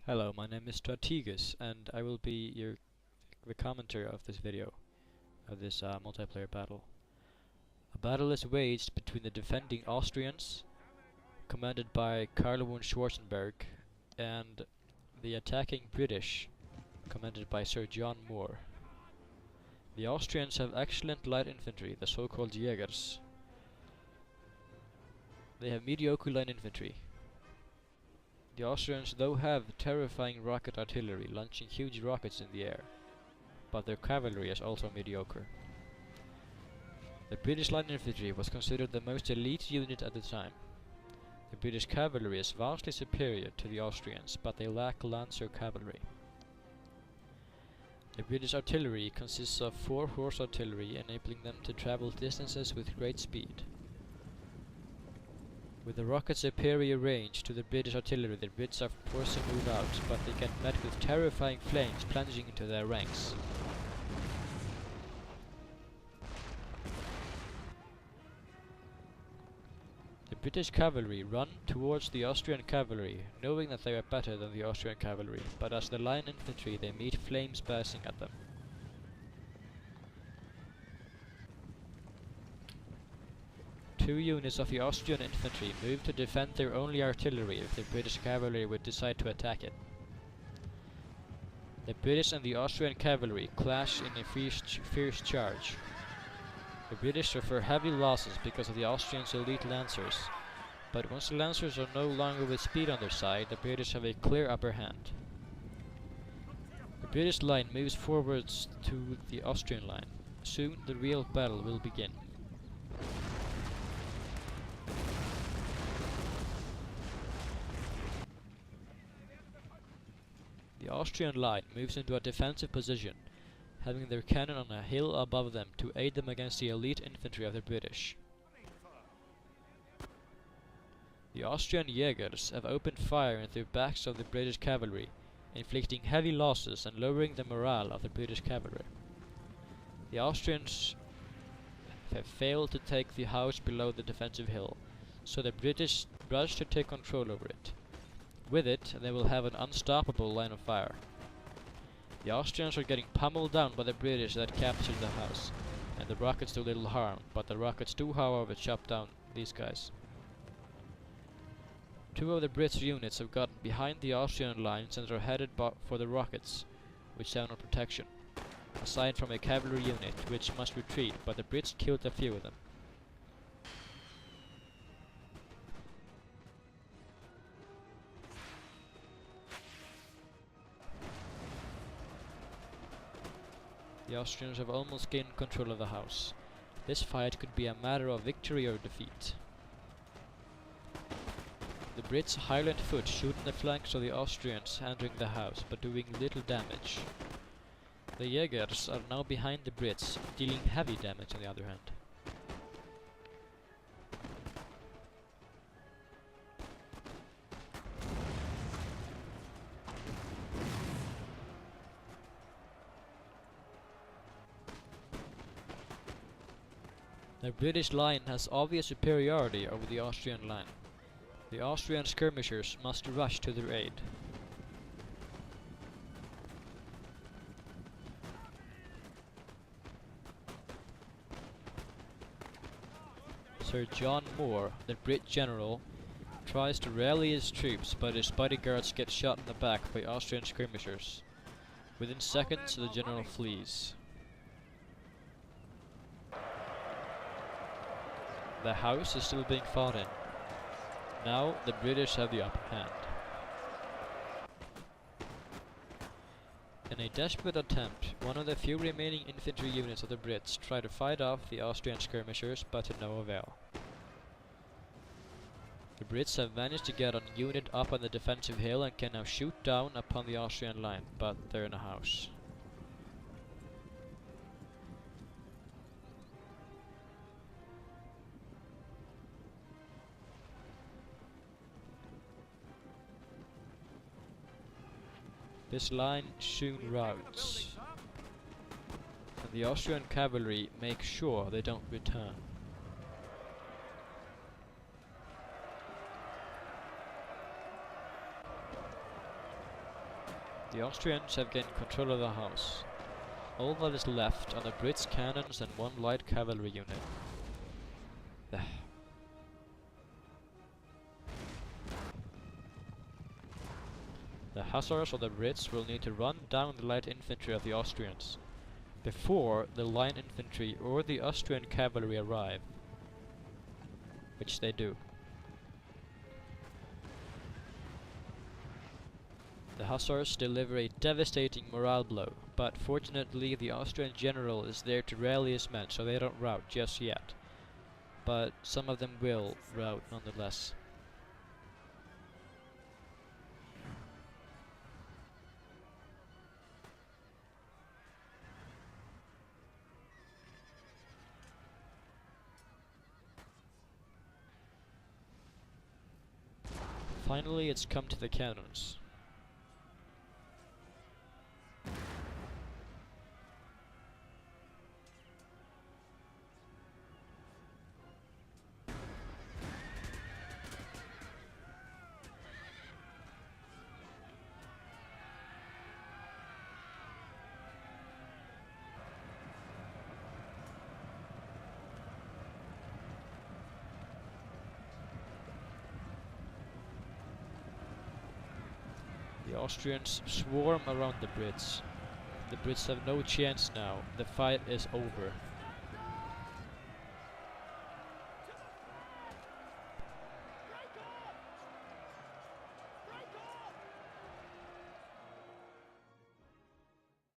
Hello, my name is Strategus, and I will be the commentator of this video, of this multiplayer battle. A battle is waged between the defending Austrians, commanded by Karl von Schwarzenberg, and the attacking British, commanded by Sir John Moore. The Austrians have excellent light infantry, the so-called Jägers. They have mediocre light infantry. The Austrians though have terrifying rocket artillery, launching huge rockets in the air, but their cavalry is also mediocre. The British light infantry was considered the most elite unit at the time. The British cavalry is vastly superior to the Austrians, but they lack lancer cavalry. The British artillery consists of 4-horse artillery, enabling them to travel distances with great speed. With the rocket's superior range to the British artillery, the Brits are forced to move out, but they get met with terrifying flames plunging into their ranks. The British cavalry run towards the Austrian cavalry, knowing that they are better than the Austrian cavalry, but as the line infantry they meet flames bursting at them. Two units of the Austrian infantry move to defend their only artillery if the British cavalry would decide to attack it. The British and the Austrian cavalry clash in a fierce charge. The British suffer heavy losses because of the Austrians' elite lancers, but once the lancers are no longer with speed on their side, the British have a clear upper hand. The British line moves forwards to the Austrian line. Soon the real battle will begin. The Austrian line moves into a defensive position, having their cannon on a hill above them to aid them against the elite infantry of the British. The Austrian Jägers have opened fire into the backs of the British cavalry, inflicting heavy losses and lowering the morale of the British cavalry. The Austrians have failed to take the house below the defensive hill, so the British rush to take control over it. With it, they will have an unstoppable line of fire. The Austrians are getting pummeled down by the British that captured the house, and the rockets do little harm, but the rockets do however chop down these guys. Two of the British units have gotten behind the Austrian lines and are headed for the rockets, which have no protection, aside from a cavalry unit which must retreat, but the Brits killed a few of them. The Austrians have almost gained control of the house. This fight could be a matter of victory or defeat. The Brits' Highland foot shoot in the flanks of the Austrians entering the house, but doing little damage. The Jägers are now behind the Brits, dealing heavy damage on the other hand. The British line has obvious superiority over the Austrian line. The Austrian skirmishers must rush to their aid. Sir John Moore, the Brit general, tries to rally his troops, but his bodyguards get shot in the back by Austrian skirmishers. Within seconds, the general flees. The house is still being fought in. Now the British have the upper hand. In a desperate attempt, one of the few remaining infantry units of the Brits try to fight off the Austrian skirmishers, but to no avail. The Brits have managed to get a unit up on the defensive hill and can now shoot down upon the Austrian line, but they're in a house. This line soon routs, and the Austrian cavalry make sure they don't return. The Austrians have gained control of the house. All that is left are the Brits' cannons and one light cavalry unit. The hussars of the Brits will need to run down the light infantry of the Austrians before the line infantry or the Austrian cavalry arrive, which they do. The hussars deliver a devastating morale blow, but fortunately the Austrian general is there to rally his men, so they don't rout just yet. But some of them will rout nonetheless. Finally, it's come to the cannons. The Austrians swarm around the Brits. The Brits have no chance now. The fight is over.